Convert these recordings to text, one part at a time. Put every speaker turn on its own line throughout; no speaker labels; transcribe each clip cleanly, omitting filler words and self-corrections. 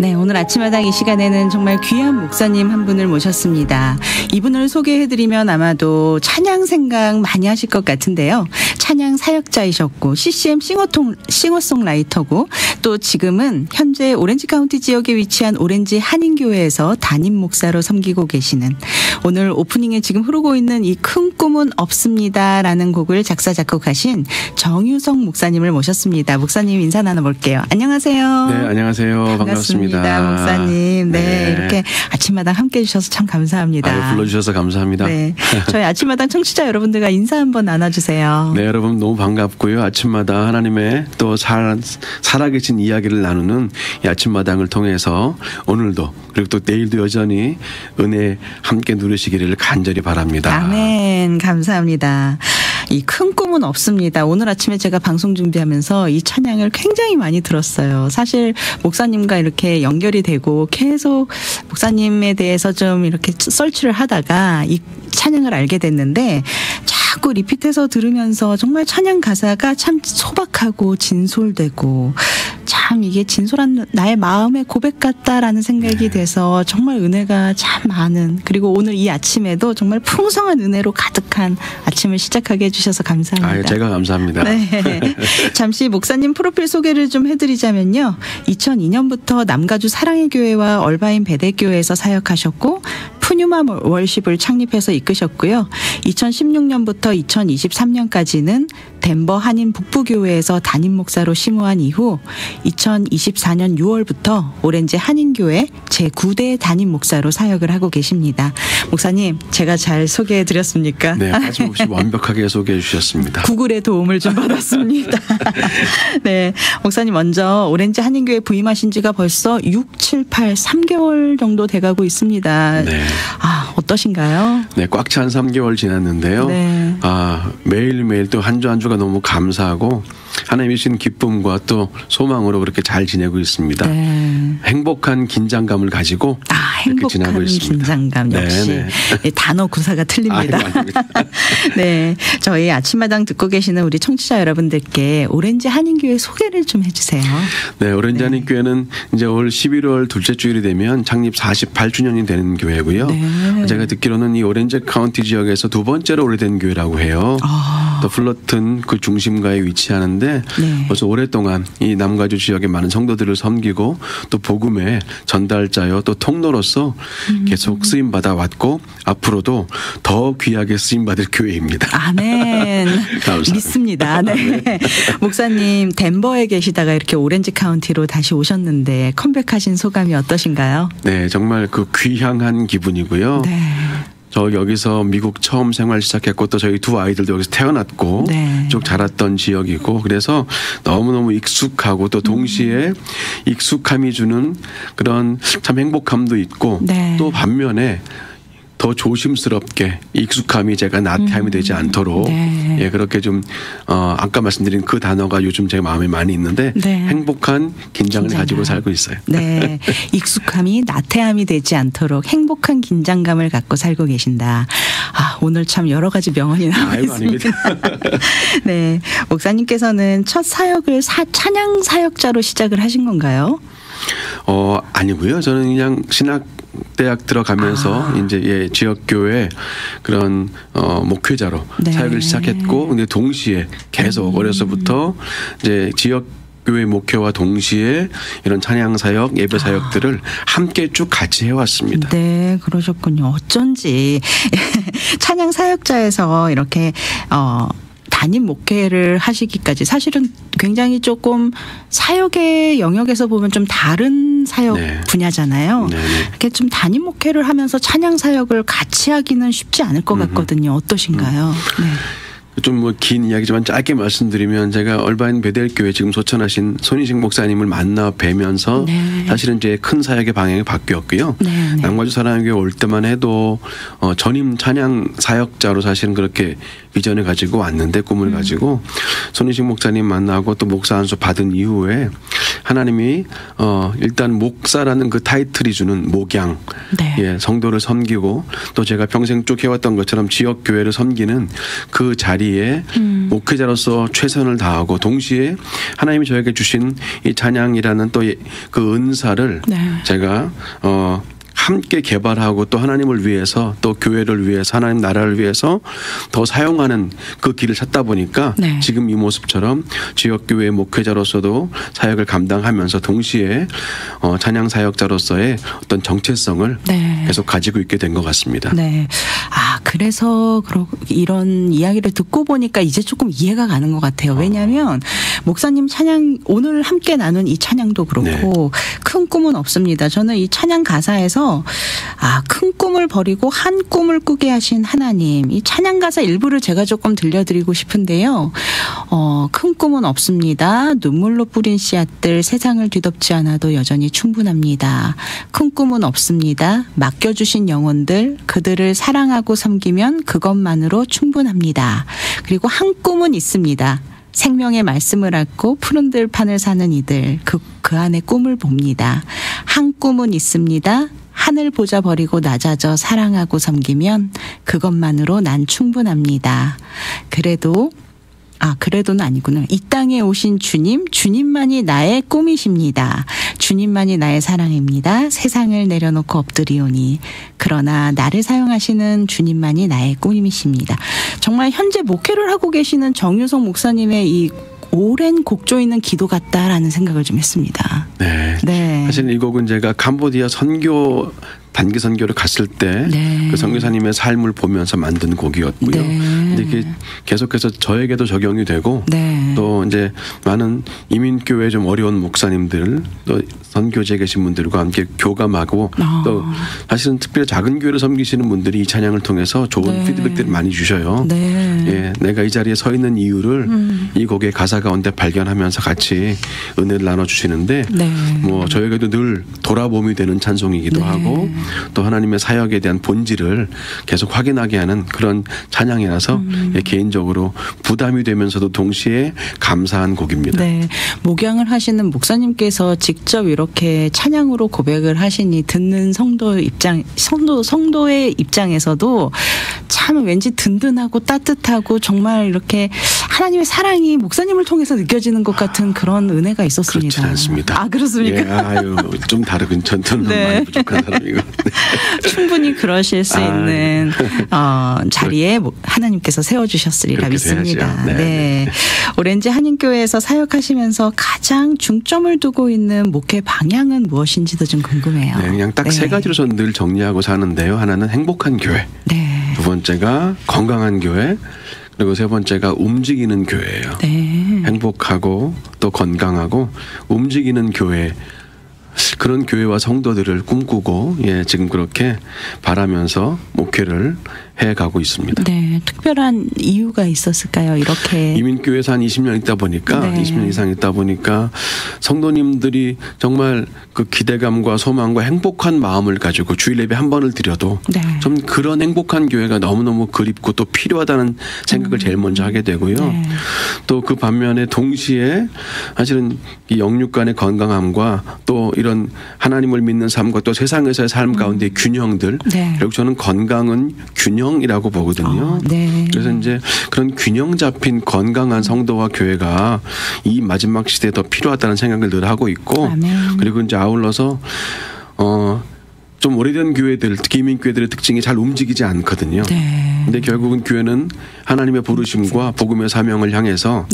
네, 오늘 아침마당 이 시간에는 정말 귀한 목사님 한 분을 모셨습니다. 이분을 소개해드리면 아마도 찬양 생각 많이 하실 것 같은데요. 찬양 사역자이셨고 CCM 싱어송라이터고 또 지금은 현재 오렌지 카운티 지역에 위치한 오렌지 한인교회에서 담임 목사로 섬기고 계시는, 오늘 오프닝에 지금 흐르고 있는 이 큰 꿈은 없습니다라는 곡을 작사 작곡하신 정유성 목사님을 모셨습니다. 목사님 인사 나눠볼게요. 안녕하세요.
네, 안녕하세요. 반갑습니다.
목사님. 네,
네.
이렇게 아침마당 함께 해주셔서 참 감사합니다.
아유, 불러주셔서 감사합니다.
네, 저희 아침마당 청취자 여러분들과 인사 한번 나눠주세요.
네, 여러분 너무 반갑고요. 아침마다 하나님의 또 살아계신 이야기를 나누는 이 아침마당을 통해서 오늘도 그리고 또 내일도 여전히 은혜 함께 누리시기를 간절히 바랍니다.
아멘. 감사합니다. 이 큰 꿈은 없습니다. 오늘 아침에 제가 방송 준비하면서 이 찬양을 굉장히 많이 들었어요. 사실 목사님과 이렇게 연결이 되고 계속 목사님에 대해서 좀 이렇게 서치를 하다가 이 찬양을 알게 됐는데, 자꾸 리핏해서 들으면서 정말 찬양 가사가 참 소박하고 진솔되고, 참 이게 진솔한 나의 마음의 고백 같다라는 생각이 돼서 정말 은혜가 참 많은, 그리고 오늘 이 아침에도 정말 풍성한 은혜로 가득한 아침을 시작하게 해주셔서 감사합니다.
아유, 제가 감사합니다.
네. 잠시 목사님 프로필 소개를 좀 해드리자면요. 2002년부터 남가주 사랑의 교회와 얼바인 베데교회에서 사역하셨고, 푸뉴마 월십을 창립해서 이끄셨고요. 2016년부터 2023년까지는 덴버 한인 북부교회에서 담임 목사로 심우한 이후 2024년 6월부터 오렌지 한인교회 제9대 담임 목사로 사역을 하고 계십니다. 목사님, 제가 잘 소개해 드렸습니까?
네, 빠짐없이 완벽하게 소개해 주셨습니다.
구글의 도움을 좀 받았습니다. 네, 목사님 먼저 오렌지 한인교회 부임하신 지가 벌써 6, 7, 8, 3개월 정도 돼가고 있습니다.
네.
아, 어떠신가요?
네, 꽉 찬 3개월 지났는데요.
네.
아, 매일매일 또 한 주 한 주가 너무 감사하고 하나님이 주신 기쁨과 또 소망으로 그렇게 잘 지내고 있습니다.
네.
행복한 긴장감을 가지고 이렇게 지나고
행복한
있습니다.
긴장감 역시.
네,
네, 단어 구사가 틀립니다. 네, 저희 아침마당 듣고 계시는 우리 청취자 여러분들께 오렌지 한인교회 소개를 좀 해주세요.
네, 오렌지 한인교회는 이제 올 11월 둘째 주일이 되면 창립 48주년이 되는 교회고요.
네.
제가 듣기로는 이 오렌지 카운티 지역에서 두 번째로 오래된 교회라고 해요. 또 플러튼 그 중심가에 위치하는데
네.
벌써 오랫동안 이 남가주 지역의 많은 성도들을 섬기고 또 복음의 전달자요 또 통로로서 계속 쓰임 받아 왔고 앞으로도 더 귀하게 쓰임 받을 교회입니다.
아멘.
감사합니다.
믿습니다. 네. 목사님, 덴버에 계시다가 이렇게 오렌지 카운티로 다시 오셨는데 컴백하신 소감이 어떠신가요?
네, 정말 그 귀향한 기분이고요.
네.
저 여기서 미국 처음 생활 시작했고 또 저희 두 아이들도 여기서 태어났고
네.
쭉 자랐던 지역이고 그래서 너무너무 익숙하고 또 동시에 익숙함이 주는 그런 참 행복함도 있고
네.
또 반면에 더 조심스럽게 익숙함이 제가 나태함이 되지 않도록
네.
예, 그렇게 좀 아까 말씀드린 그 단어가 요즘 제 마음에 많이 있는데
네.
행복한 긴장을 가지고 살고 있어요.
네, 익숙함이 나태함이 되지 않도록 행복한 긴장감을 갖고 살고 계신다. 아, 오늘 참 여러 가지 명언이 나와
아유,
있습니다.
아닙니다.
네, 목사님께서는 첫 사역을 찬양 사역자로 시작을 하신 건가요?
아니고요. 저는 그냥 신학대학 들어가면서 이제 지역교회 그런 목회자로
네.
사역을 시작했고, 근데 동시에 계속 어려서부터 이제 지역교회 목회와 동시에 이런 찬양 사역, 예배 사역들을 함께 쭉 같이 해왔습니다.
네, 그러셨군요. 어쩐지 찬양 사역자에서 이렇게 담임 목회를 하시기까지 사실은 굉장히 조금 사역의 영역에서 보면 좀 다른 사역
네.
분야잖아요.
네네.
이렇게 좀 담임 목회를 하면서 찬양 사역을 같이 하기는 쉽지 않을 것 같거든요. 어떠신가요? 네.
좀 뭐 긴 이야기지만 짧게 말씀드리면 제가 얼바인 베델교회 지금 소천하신 손희식 목사님을 만나 뵈면서
네.
사실은 이제 큰 사역의 방향이 바뀌었고요.
네.
남가주 사랑의 교회 올 때만 해도 전임 찬양 사역자로 사실은 그렇게 비전을 가지고 왔는데 꿈을 가지고 손희식 목사님 만나고 또 목사 안수 받은 이후에 하나님이 일단 목사라는 그 타이틀이 주는 목양,
네.
예, 성도를 섬기고 또 제가 평생 쭉 해왔던 것처럼 지역 교회를 섬기는 그 자리에 목회자로서 최선을 다하고 동시에 하나님이 저에게 주신 이 찬양이라는 또 그 은사를
네.
제가 함께 개발하고 또 하나님을 위해서 또 교회를 위해서 하나님 나라를 위해서 더 사용하는 그 길을 찾다 보니까
네.
지금 이 모습처럼 지역교회 목회자로서도 사역을 감당하면서 동시에 찬양 사역자로서의 어떤 정체성을
네.
계속 가지고 있게 된 것 같습니다.
네. 아, 그래서 이런 이야기를 듣고 보니까 이제 조금 이해가 가는 것 같아요. 왜냐하면 목사님 찬양 오늘 함께 나눈 이 찬양도 그렇고 큰 꿈은 없습니다. 저는 이 찬양 가사에서 큰 꿈을 버리고 한 꿈을 꾸게 하신 하나님, 이 찬양 가사 일부를 제가 조금 들려드리고 싶은데요. 큰 꿈은 없습니다. 눈물로 뿌린 씨앗들 세상을 뒤덮지 않아도 여전히 충분합니다. 큰 꿈은 없습니다. 맡겨주신 영혼들 그들을 사랑하고 섬기면 그것만으로 충분합니다. 그리고 한 꿈은 있습니다. 생명의 말씀을 얻고 푸른 들판을 사는 이들 그 안에 꿈을 봅니다. 한 꿈은 있습니다. 하늘 보자 버리고 낮아져 사랑하고 섬기면 그것만으로 난 충분합니다. 그래도는 아니구나. 이 땅에 오신 주님만이 나의 꿈이십니다. 주님만이 나의 사랑입니다. 세상을 내려놓고 엎드리오니 그러나 나를 사용하시는 주님만이 나의 꿈이십니다. 정말 현재 목회를 하고 계시는 정유성 목사님의 이 오랜 곡조 있는 기도 같다라는 생각을 좀 했습니다.
네.
네.
사실 이 곡은 제가 캄보디아 단기 선교를 갔을 때 그 선교사님의 삶을 보면서 만든 곡이었고요. 근데 이게 계속해서 저에게도 적용이 되고 또 이제 많은 이민교회 좀 어려운 목사님들 또 선교지에 계신 분들과 함께 교감하고 또 사실은 특별히 작은 교회를 섬기시는 분들이 이 찬양을 통해서 좋은 피드백들을 많이 주셔요. 예, 내가 이 자리에 서 있는 이유를 이 곡의 가사 가운데 발견하면서 같이 은혜를 나눠주시는데 뭐 저에게도 늘 돌아봄이 되는 찬송이기도 하고 또 하나님의 사역에 대한 본질을 계속 확인하게 하는 그런 찬양이라서 개인적으로 부담이 되면서도 동시에 감사한 곡입니다.
네, 목양을 하시는 목사님께서 직접 이렇게 찬양으로 고백을 하시니 듣는 성도의 입장에서도 참 왠지 든든하고 따뜻하고 정말 이렇게 하나님의 사랑이 목사님을 통해서 느껴지는 것 같은 그런 은혜가 있었습니다.
그렇지 않습니다.
아, 그렇습니까?
예, 좀 다르군. 전투는 많이 부족한 사람이고.
충분히 그러실 수 있는 자리에 하나님께서 세워주셨으리라 믿습니다. 네. 오렌지 한인교회에서 사역하시면서 가장 중점을 두고 있는 목회 방향은 무엇인지도 좀 궁금해요.
네, 그냥 딱 세 가지로 저는 늘 정리하고 사는데요. 하나는 행복한 교회. 두 번째가 건강한 교회. 그리고 세 번째가 움직이는 교회예요. 행복하고 또 건강하고 움직이는 교회. 그런 교회와 성도들을 꿈꾸고 지금 그렇게 바라면서 목회를 해가고 있습니다.
네, 특별한 이유가 있었을까요? 이렇게
이민교회에서 한 20년 있다 보니까 20년 이상 있다 보니까 성도님들이 정말 그 기대감과 소망과 행복한 마음을 가지고 주일 예배 한 번을 드려도 좀 그런 행복한 교회가 너무너무 그립고 또 필요하다는 생각을 제일 먼저 하게 되고요. 또 그 반면에 동시에 사실은 이 영육 간의 건강함과 또 이런 하나님을 믿는 삶과 또 세상에서의 삶 가운데 균형들 결국 저는 건강은 균형이라고 보거든요. 그래서 이제 그런 균형 잡힌 건강한 성도와 교회가 이 마지막 시대에 더 필요하다는 생각을 늘 하고 있고 그리고 이제 아울러서 좀 오래된 교회들, 특히 이민교회들의 특징이 잘 움직이지 않거든요. 근데 결국은 교회는 하나님의 부르심과 복음의 사명을 향해서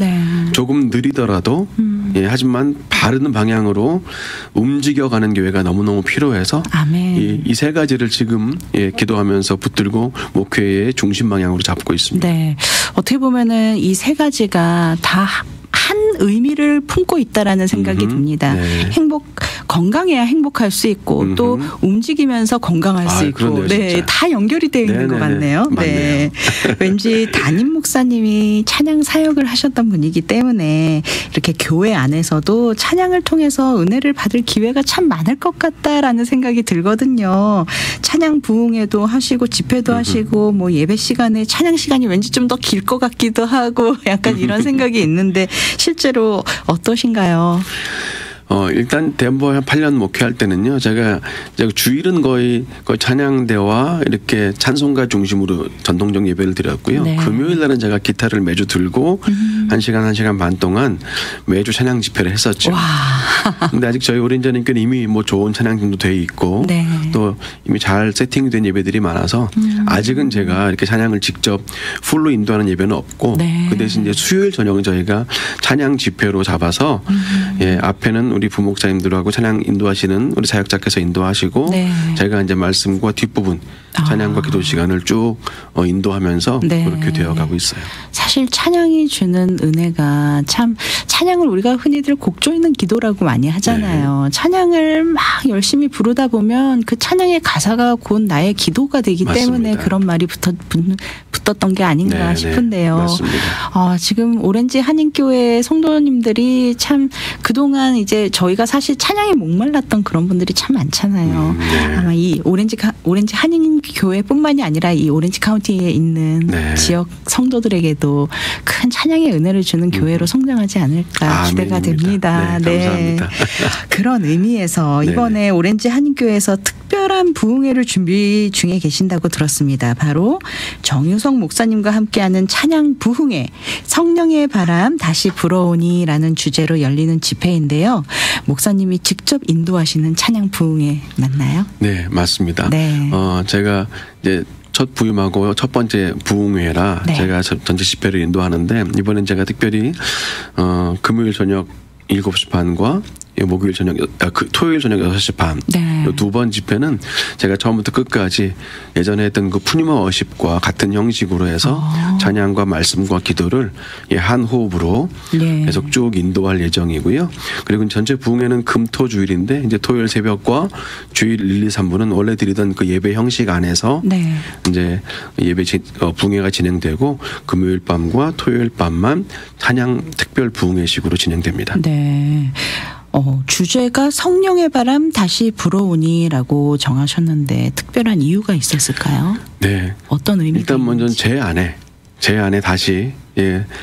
조금 느리더라도 하지만 바른 방향으로 움직여가는 교회가 너무너무 필요해서 이 세 가지를 지금 기도하면서 붙들고 목회의 중심 방향으로 잡고 있습니다.
네, 어떻게 보면은 이 세 가지가 다 한 의미를 품고 있다라는 생각이 듭니다. 건강해야 행복할 수 있고 또 움직이면서 건강할 수 있고
그렇네요,
다 연결이 되어 있는 것 같네요. 네. 왠지 담임 목사님이 찬양 사역을 하셨던 분이기 때문에 이렇게 교회 안에서도 찬양을 통해서 은혜를 받을 기회가 참 많을 것 같다라는 생각이 들거든요. 찬양 부흥회도 하시고 집회도 하시고 뭐 예배 시간에 찬양 시간이 왠지 좀 더 길 것 같기도 하고 약간 이런 생각이 있는데 실제로 어떠신가요?
일단 덴버 한 8년 목회할 때는요, 제가 주일은 거의 찬양대와 이렇게 찬송가 중심으로 전통적 예배를 드렸고요.
네.
금요일 날은 제가 기타를 매주 들고 1시간 반 동안 매주 찬양 집회를 했었죠.
와.
근데 아직 저희 오렌지님께는 이미 뭐 좋은 찬양팀도 돼 있고
네.
또 이미 잘 세팅된 예배들이 많아서 아직은 제가 이렇게 찬양을 직접 풀로 인도하는 예배는 없고
네.
그 대신 이제 수요일 저녁은 저희가 찬양 집회로 잡아서 예, 앞에는 우리 부목사님들하고 찬양 인도하시는 우리 사역자께서 인도하시고
네.
제가 이제 말씀과 뒷부분 찬양과 기도 시간을 쭉 인도하면서
네.
그렇게 되어가고 있어요.
사실 찬양이 주는 은혜가 참 찬양을 우리가 흔히들 곡 조이는 기도라고 많이 하잖아요.
네.
찬양을 막 열심히 부르다 보면 그 찬양의 가사가 곧 나의 기도가 되기
맞습니다.
때문에 그런 말이 붙었던 게 아닌가
네,
싶은데요.
네, 맞습니다.
지금 오렌지 한인교회 성도님들이 참 그동안 이제 저희가 사실 찬양에 목말랐던 그런 분들이 참 많잖아요.
네.
아마 이 오렌지 한인교회뿐만이 아니라 이 오렌지 카운티에 있는
네.
지역 성도들에게도 큰 찬양의 은혜를 주는 교회로 성장하지 않을까 기대가
아멘입니다.
됩니다.
네, 감사합니다.
그런 의미에서 이번에 오렌지 한인교회에서 특별한 부흥회를 준비 중에 계신다고 들었습니다. 바로 정유성 목사님과 함께하는 찬양 부흥회 성령의 바람 다시 불어오니라는 주제로 열리는 집회인데요. 목사님이 직접 인도하시는 찬양 부흥회 맞나요?
네, 맞습니다.
네.
제가 이제 첫 부임하고 첫 번째 부흥회라
네.
제가 전체 집회를 인도하는데 이번엔 제가 특별히 금요일 저녁 7시 반과 목요일 저녁 토요일 저녁 6시 반.
네.
두 번 집회는 제가 처음부터 끝까지 예전에 했던 그 푸니마 워십과 같은 형식으로 해서 찬양과 말씀과 기도를 한 호흡으로
네.
계속 쭉 인도할 예정이고요. 그리고 전체 부흥회는 금토주일인데 이제 토요일 새벽과 주일 1, 2, 3부는 원래 드리던 그 예배 형식 안에서
네.
이제 예배 부흥회가 진행되고 금요일 밤과 토요일 밤만 찬양 특별 부흥회식으로 진행됩니다.
네. 주제가 성령의 바람 다시 불어오니라고 정하셨는데 특별한 이유가 있었을까요?
네.
어떤 의미가
일단 먼저
있는지.
제 안에 다시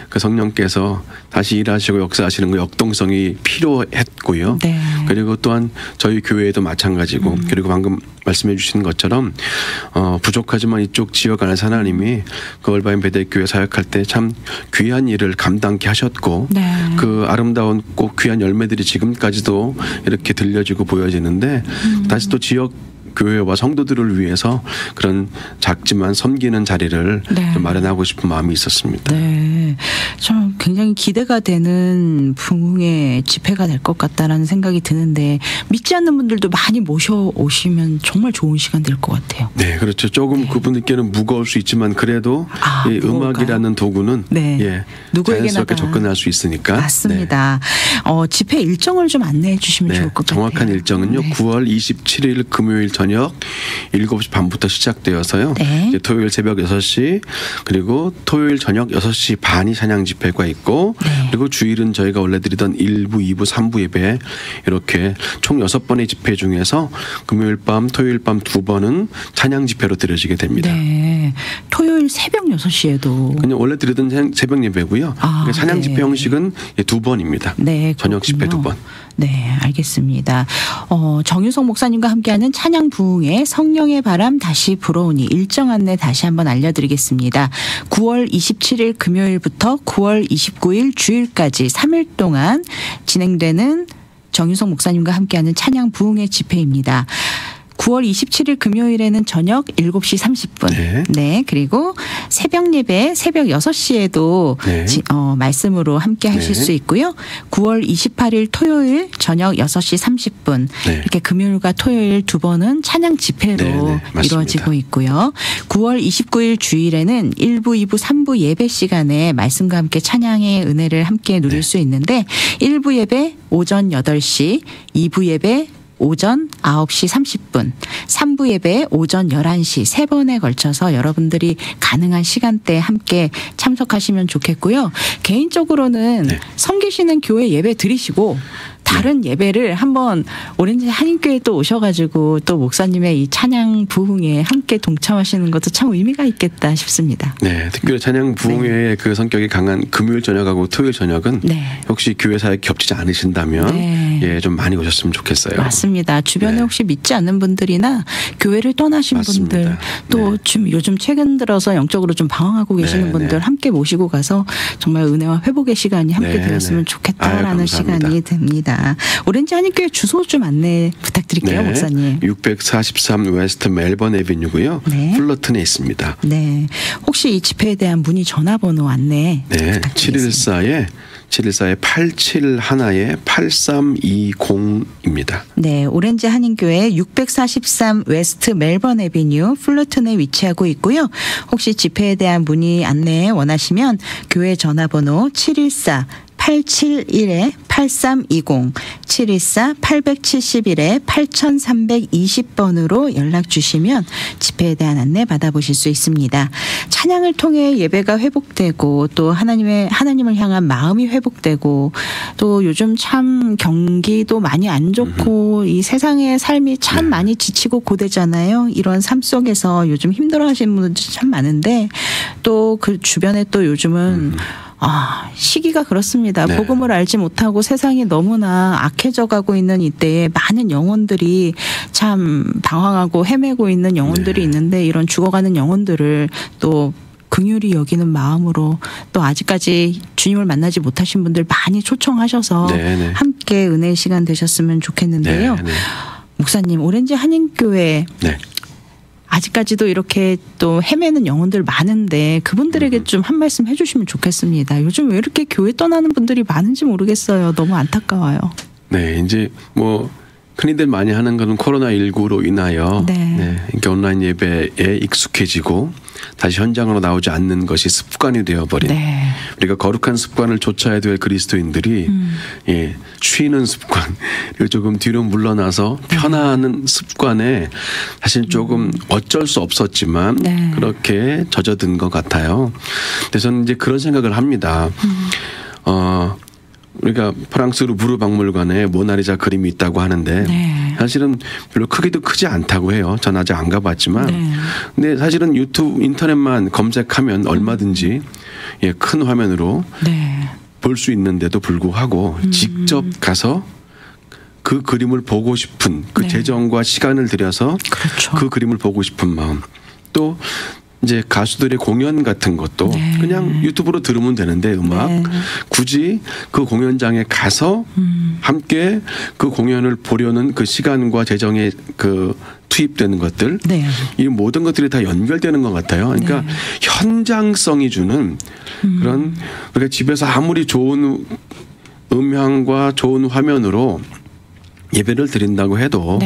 그 성령께서 다시 일하시고 역사하시는 그 역동성이 필요했고요.
네.
그리고 또한 저희 교회에도 마찬가지고 그리고 방금 말씀해 주신 것처럼 부족하지만 이쪽 지역 안에서 하나님이 그 얼바인 베델교회 사역할 때 참 귀한 일을 감당케 하셨고
네.
그 아름다운 꼭 귀한 열매들이 지금까지도 이렇게 들려지고 보여지는데 다시 또 지역 교회와 성도들을 위해서 그런 작지만 섬기는 자리를
네.
좀 마련하고 싶은 마음이 있었습니다.
네, 참 굉장히 기대가 되는 부흥의 집회가 될 것 같다라는 생각이 드는데 믿지 않는 분들도 많이 모셔오시면 정말 좋은 시간 될 것 같아요.
네, 그렇죠. 조금 그분들께는 무거울 수 있지만 그래도 이
무거울까요?
음악이라는 도구는
네. 누구에게나
자연스럽게
다.
접근할 수 있으니까.
맞습니다. 집회 일정을 좀 안내해 주시면
네,
좋을 것 같아요.
정확한 일정은요.
네.
9월 27일 금요일 저녁 7시 반부터 시작되어서요.
네.
이제 토요일 새벽 6시 그리고 토요일 저녁 6시 반이 찬양 집회가 있고
네.
그리고 주일은 저희가 원래 드리던 1부, 2부, 3부 예배 이렇게 총 6번의 집회 중에서 금요일 밤, 토요일 밤 2번은 찬양 집회로 드려지게 됩니다.
네. 토요일 새벽 6시에도.
그냥 원래 드리던 새벽 예배고요. 그러니까 찬양
네.
집회 형식은 2번입니다.
네,
저녁 집회
그렇군요.
2번.
네, 알겠습니다. 정유성 목사님과 함께하는 찬양 부흥회 성령의 바람 다시 불어오니 일정 안내 다시 한번 알려드리겠습니다. 9월 27일 금요일부터 9월 29일 주일까지 3일 동안 진행되는 정유성 목사님과 함께하는 찬양 부흥회 집회입니다. 9월 27일 금요일에는 저녁 7시 30분.
네.
네. 그리고 새벽 예배 새벽 6시에도
네.
말씀으로 함께 하실
네.
수 있고요. 9월 28일 토요일 저녁 6시 30분.
네.
이렇게 금요일과 토요일 두 번은 찬양 집회로
네, 네. 맞습니다.
이루어지고 있고요. 9월 29일 주일에는 1부, 2부, 3부 예배 시간에 말씀과 함께 찬양의 은혜를 함께 누릴 수 있는데 1부 예배 오전 8시, 2부 예배 오전 9시 30분, 3부 예배 오전 11시 세 번에 걸쳐서 여러분들이 가능한 시간대에 함께 참석하시면 좋겠고요. 개인적으로는
네.
섬기시는 교회 예배 드리시고 다른 예배를 한번 오렌지 한인교회 또 오셔가지고 또 목사님의 이 찬양 부흥에 함께 동참하시는 것도 참 의미가 있겠다 싶습니다.
네, 특별히 찬양 부흥회의 그 성격이 강한 금요일 저녁하고 토요일 저녁은 혹시 교회 사역이 겹치지 않으신다면 예, 좀 많이 오셨으면 좋겠어요.
맞습니다. 주변에 혹시 믿지 않는 분들이나 교회를 떠나신 분들 또 지금 요즘 최근 들어서 영적으로 좀 방황하고 계시는 분들 함께 모시고 가서 정말 은혜와 회복의 시간이 함께 되었으면 좋겠다라는 시간이 됩니다. 오렌지 한인교회 주소 좀 안내 부탁드릴게요, 목사님.
643 웨스트 멜번 애비뉴고요. 플러튼에 있습니다.
네. 혹시 이 집회에 대한 문의 전화번호 안내 부탁드리겠습니다. 714-8320입니다. 네, 오렌지 한인교회 643 웨스트 멜번 애비뉴 플러튼에 위치하고 있고요. 혹시 집회에 대한 문의 안내 원하시면 교회 전화번호 714-871-8320 714-871-8320번으로 연락 주시면 집회에 대한 안내 받아보실 수 있습니다. 찬양을 통해 예배가 회복되고 또 하나님을 향한 마음이 회복되고 또 요즘 참 경기도 많이 안 좋고 이 세상의 삶이 참 많이 지치고 고되잖아요. 이런 삶 속에서 요즘 힘들어하시는 분들 참 많은데 또 그 주변에 또 요즘은 시기가 그렇습니다. 복음을 알지 못하고 세상이 너무나 악해져 가고 있는 이때에 많은 영혼들이 참 방황하고 헤매고 있는 영혼들이 있는데 이런 죽어가는 영혼들을 또 긍휼히 여기는 마음으로 또 아직까지 주님을 만나지 못하신 분들 많이 초청하셔서 함께 은혜의 시간 되셨으면 좋겠는데요. 목사님, 오렌지 한인교회 아직까지도 이렇게 또 헤매는 영혼들 많은데 그분들에게 좀 한 말씀 해주시면 좋겠습니다. 요즘 왜 이렇게 교회 떠나는 분들이 많은지 모르겠어요. 너무 안타까워요.
네, 이제 뭐 흔히들 많이 하는 거는 코로나19로 인하여 그러니까 온라인 예배에 익숙해지고 다시 현장으로 나오지 않는 것이 습관이 되어버린 우리가 거룩한 습관을 좇아야 될 그리스도인들이 쉬는 습관 그리고 조금 뒤로 물러나서 편안한 습관에 사실 조금 어쩔 수 없었지만 그렇게 젖어든 것 같아요. 그래서 저는 이제 그런 생각을 합니다. 우리가 프랑스 루브르 박물관에 모나리자 그림이 있다고 하는데 사실은 별로 크기도 크지 않다고 해요. 전 아직 안 가봤지만 근데 사실은 유튜브 인터넷만 검색하면 얼마든지 큰 화면으로 볼 수 있는데도 불구하고 직접 가서 그 그림을 보고 싶은 그 재정과 시간을 들여서 그 그림을 보고 싶은 마음 또 이제 가수들의 공연 같은 것도 그냥 유튜브로 들으면 되는데 음악 굳이 그 공연장에 가서 함께 그 공연을 보려는 그 시간과 재정에 그 투입되는 것들 이 모든 것들이 다 연결되는 것 같아요. 그러니까 현장성이 주는 그런 우리가 집에서 아무리 좋은 음향과 좋은 화면으로 예배를 드린다고 해도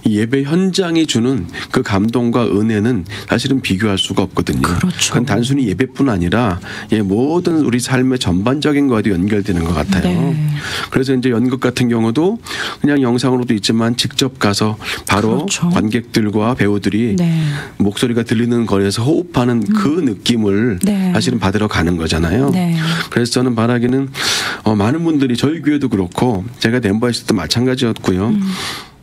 이 예배 현장이 주는 그 감동과 은혜는 사실은 비교할 수가 없거든요. 그건 단순히 예배뿐 아니라 모든 우리 삶의 전반적인 것에도 연결되는 것 같아요. 그래서 이제 연극 같은 경우도 그냥 영상으로도 있지만 직접 가서 바로 관객들과 배우들이 목소리가 들리는 거리에서 호흡하는 그 느낌을 사실은 받으러 가는 거잖아요. 그래서 저는 바라기는 많은 분들이 저희 교회도 그렇고 제가 덴버에 있을 때 마찬가지였고요.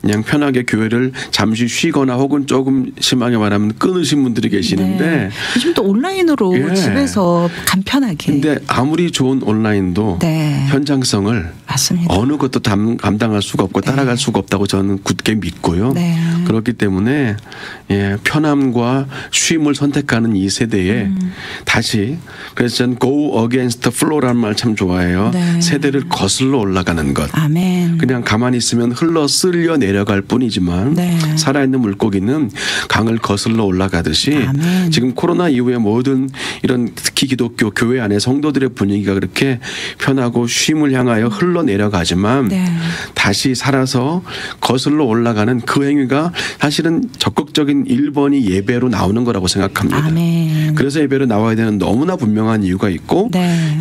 그냥 편하게 교회를 잠시 쉬거나 혹은 조금 심하게 말하면 끊으신 분들이 계시는데
요즘 또 온라인으로 집에서 간편하게
근데 아무리 좋은 온라인도 현장성을 어느 것도 감당할 수가 없고 따라갈 수가 없다고 저는 굳게 믿고요. 그렇기 때문에 편함과 쉼을 선택하는 이 세대에 다시 그래서 저는 go against the flow라는 말 참 좋아해요. 세대를 거슬러 올라가는 것. 그냥 가만히 있으면 흘러 쓸려 내려갈 뿐이지만 살아있는 물고기는 강을 거슬러 올라가듯이 지금 코로나 이후에 모든 이런 특히 기독교 교회 안에 성도들의 분위기가 그렇게 편하고 쉼을 향하여 흘러내려가지만 다시 살아서 거슬러 올라가는 그 행위가 사실은 적극적인 1번이 예배로 나오는 거라고 생각합니다. 그래서 예배로 나와야 되는 너무나 분명한 이유가 있고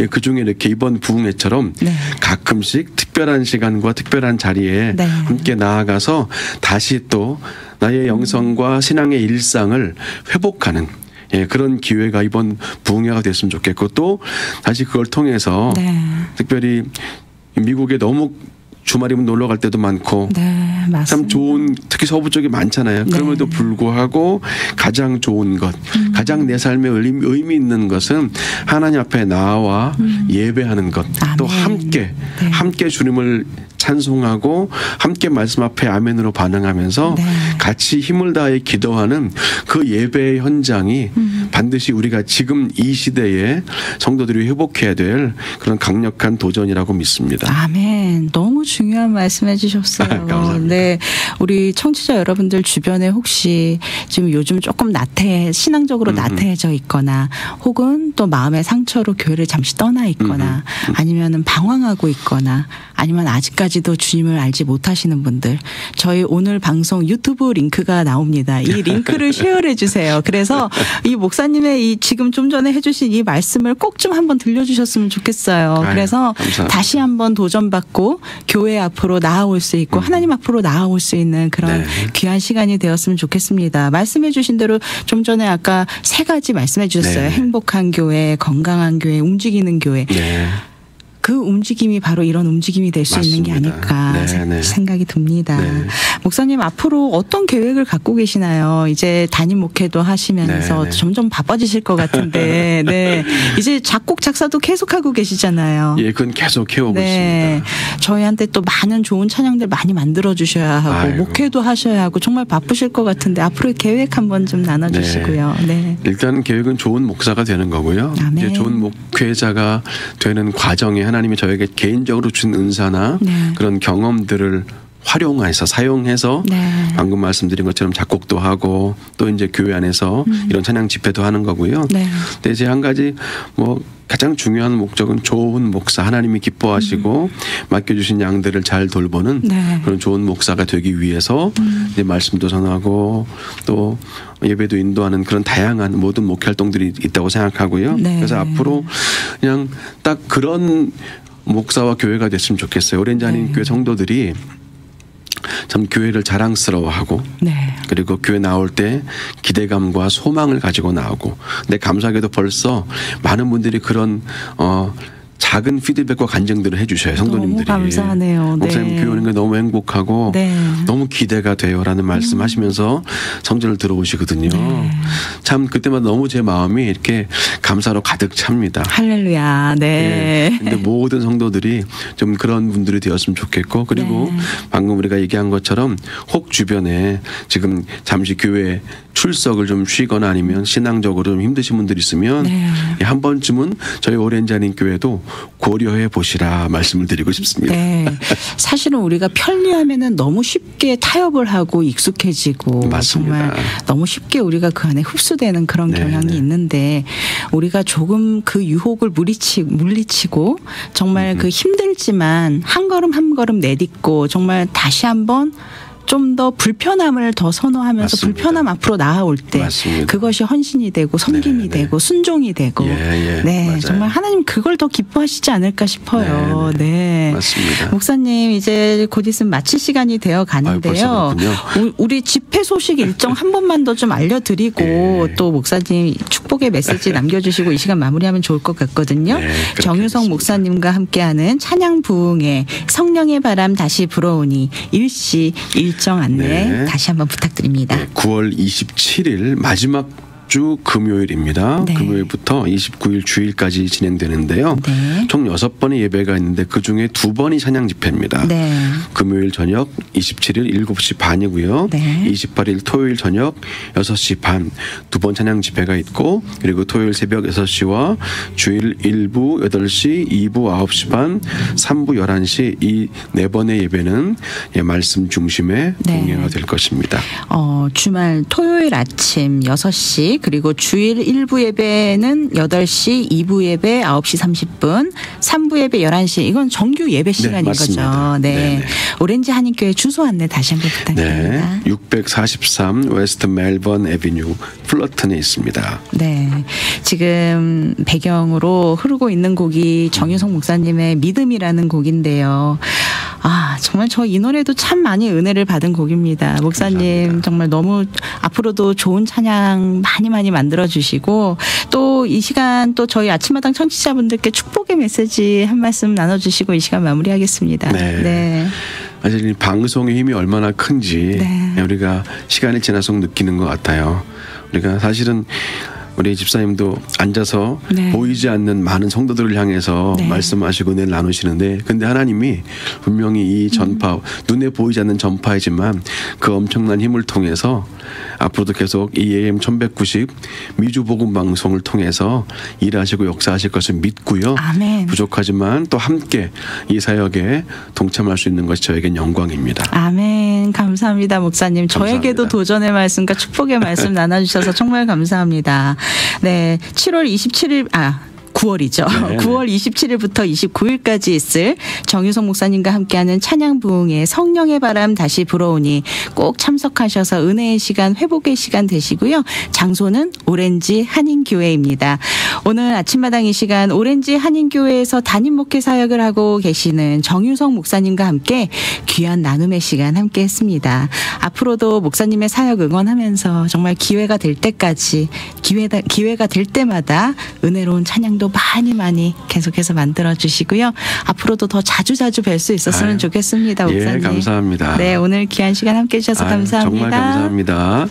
그중에 이렇게 이번 부흥회처럼 가끔씩 특별한 시간과 특별한 자리에 함께 나아가서 다시 또 나의 영성과 신앙의 일상을 회복하는 그런 기회가 이번 부흥회가 됐으면 좋겠고 또 다시 그걸 통해서 특별히 미국에 너무 주말이면 놀러 갈 때도 많고
네, 맞습니다.
참 좋은 특히 서부 쪽이 많잖아요. 그럼에도 불구하고 가장 좋은 것, 가장 내 삶에 의미 있는 것은 하나님 앞에 나와 예배하는 것, 또 함께 주님을 찬송하고 함께 말씀 앞에 아멘으로 반응하면서 같이 힘을 다해 기도하는 그 예배의 현장이 반드시 우리가 지금 이 시대에 성도들이 회복해야 될 그런 강력한 도전이라고 믿습니다.
아멘. 너무 중요한 말씀해 주셨어요.
감사합니다.
네, 우리 청취자 여러분들 주변에 혹시 지금 요즘 조금 신앙적으로 나태해져 있거나 혹은 또 마음의 상처로 교회를 잠시 떠나 있거나 아니면은 방황하고 있거나 아니면 아직까지도 주님을 알지 못하시는 분들, 저희 오늘 방송 유튜브 링크가 나옵니다. 이 링크를 쉐어해 주세요. 그래서 이 목사님의 이 지금 좀 전에 해주신 이 말씀을 꼭 좀 한번 들려주셨으면 좋겠어요. 그래서
감사합니다.
다시 한번 도전받고 교회 앞으로 나아올 수 있고 하나님 앞으로 나아올 수 있는 그런 귀한 시간이 되었으면 좋겠습니다. 말씀해 주신 대로 좀 전에 아까 3가지 말씀해 주셨어요. 행복한 교회, 건강한 교회, 움직이는 교회. 그 움직임이 바로 이런 움직임이 될 수 있는 게 아닐까 생각이 듭니다. 목사님 앞으로 어떤 계획을 갖고 계시나요? 이제 담임 목회도 하시면서 점점 바빠지실 것 같은데 이제 작곡 작사도 계속하고 계시잖아요.
예, 그건 계속 해오고 있습니다.
저희한테 또 많은 좋은 찬양들 많이 만들어 주셔야 하고 목회도 하셔야 하고 정말 바쁘실 것 같은데 앞으로의 계획 한번 좀 나눠주시고요.
일단 계획은 좋은 목사가 되는 거고요. 이제 좋은 목회자가 되는 과정에 하나님이 저에게 개인적으로 준 은사나 그런 경험들을 활용해서 사용해서 방금 말씀드린 것처럼 작곡도 하고 또 이제 교회 안에서 이런 찬양 집회도 하는 거고요. 근데 이제 한 가지 가장 중요한 목적은 좋은 목사, 하나님이 기뻐하시고 맡겨주신 양들을 잘 돌보는 그런 좋은 목사가 되기 위해서 이제 말씀도 전하고 또 예배도 인도하는 그런 다양한 모든 목회 활동들이 있다고 생각하고요. 그래서 앞으로 그냥 딱 그런 목사와 교회가 됐으면 좋겠어요. 오렌지 한인교회 성도들이 참 교회를 자랑스러워하고 그리고 교회 나올 때 기대감과 소망을 가지고 나오고 근데 감사하게도 벌써 많은 분들이 그런 작은 피드백과 간증들을 해주셔요. 성도님들이.
너무 감사하네요.
목사님 교회 오는 게 너무 행복하고 너무 기대가 돼요라는 말씀하시면서 성전을 들어오시거든요. 참 그때마다 너무 제 마음이 이렇게 감사로 가득 찹니다.
할렐루야.
근데 모든 성도들이 좀 그런 분들이 되었으면 좋겠고 그리고 방금 우리가 얘기한 것처럼 혹 주변에 지금 잠시 교회 출석을 좀 쉬거나 아니면 신앙적으로 좀 힘드신 분들이 있으면 한 번쯤은 저희 오렌지 한인 교회도 고려해 보시라 말씀을 드리고 싶습니다.
사실은 우리가 편리하면은 너무 쉽게 타협을 하고 익숙해지고 정말 너무 쉽게 우리가 그 안에 흡수되는 그런 경향이 있는데 우리가 조금 그 유혹을 물리치고 정말 그 힘들지만 한 걸음 한 걸음 내딛고 정말 다시 한번 좀 더 불편함을 더 선호하면서 불편함 앞으로 나아올 때 그것이 헌신이 되고 섬김이 되고 순종이 되고 정말 하나님 그걸 더 기뻐하시지 않을까 싶어요.
맞습니다.
목사님 이제 곧 있으면 마칠 시간이 되어 가는데요. 우리 집회 소식 일정 한 번만 더 좀 알려드리고 또 목사님 축복의 메시지 남겨주시고 이 시간 마무리하면 좋을 것 같거든요. 정유성 목사님과 함께하는 찬양 부흥회 성령의 바람 다시 불어오니 일시 일정 안내 다시 한번 부탁드립니다.
9월 27일 마지막 주 금요일입니다. 금요일부터 29일 주일까지 진행되는데요. 총 6번의 예배가 있는데 그중에 2번이 찬양 집회입니다. 금요일 저녁 27일 7시 반이고요. 28일 토요일 저녁 6시 반 2번 찬양 집회가 있고 그리고 토요일 새벽 6시와 주일 1부 8시 2부 9시 반 3부 11시 이 4번의 예배는 말씀 중심의 동행가 될 것입니다.
주말 토요일 아침 6시 그리고 주일 1부 예배는 8시, 2부 예배 9시 30분, 3부 예배 11시. 이건 정규 예배 시간인 거죠. 오렌지 한인교회 주소 안내 다시 한번 부탁드립니다.
643 웨스트 멜번 애비뉴 플러튼에 있습니다.
지금 배경으로 흐르고 있는 곡이 정유성 목사님의 믿음이라는 곡인데요. 정말 저 이 노래도 참 많이 은혜를 받은 곡입니다. 목사님
감사합니다.
정말 너무 앞으로도 좋은 찬양 많이 만들어 주시고 또 이 시간 또 저희 아침마당 청취자분들께 축복의 메시지 한 말씀 나눠주시고 이 시간 마무리하겠습니다.
네. 사실 이 방송의 힘이 얼마나 큰지 우리가 시간이 지날수록 느끼는 것 같아요. 우리가 사실은 우리 집사님도 앉아서 보이지 않는 많은 성도들을 향해서 말씀하시고 은혜를 나누시는데 근데 하나님이 분명히 이 전파 눈에 보이지 않는 전파이지만 그 엄청난 힘을 통해서 앞으로도 계속 이 AM 1190 미주복음 방송을 통해서 일하시고 역사하실 것을 믿고요.
아멘.
부족하지만 또 함께 이 사역에 동참할 수 있는 것이 저에겐 영광입니다.
아멘. 감사합니다, 목사님. 저에게도
감사합니다.
도전의 말씀과 축복의 말씀 나눠주셔서 정말 감사합니다. 네, 7월 27일 9월이죠.
네네.
9월 27일부터 29일까지 있을 정유성 목사님과 함께하는 찬양 부흥의 성령의 바람 다시 불어오니 꼭 참석하셔서 은혜의 시간, 회복의 시간 되시고요. 장소는 오렌지 한인교회입니다. 오늘 아침마당 이 시간 오렌지 한인교회에서 담임 목회 사역을 하고 계시는 정유성 목사님과 함께 귀한 나눔의 시간 함께 했습니다. 앞으로도 목사님의 사역 응원하면서 정말 기회가 될 때까지 기회가 될 때마다 은혜로운 찬양도 많이 계속해서 만들어 주시고요. 앞으로도 더 자주 뵐 수 있었으면 좋겠습니다, 목사님.
감사합니다.
네, 오늘 귀한 시간 함께 해주셔서 감사합니다.
정말 감사합니다.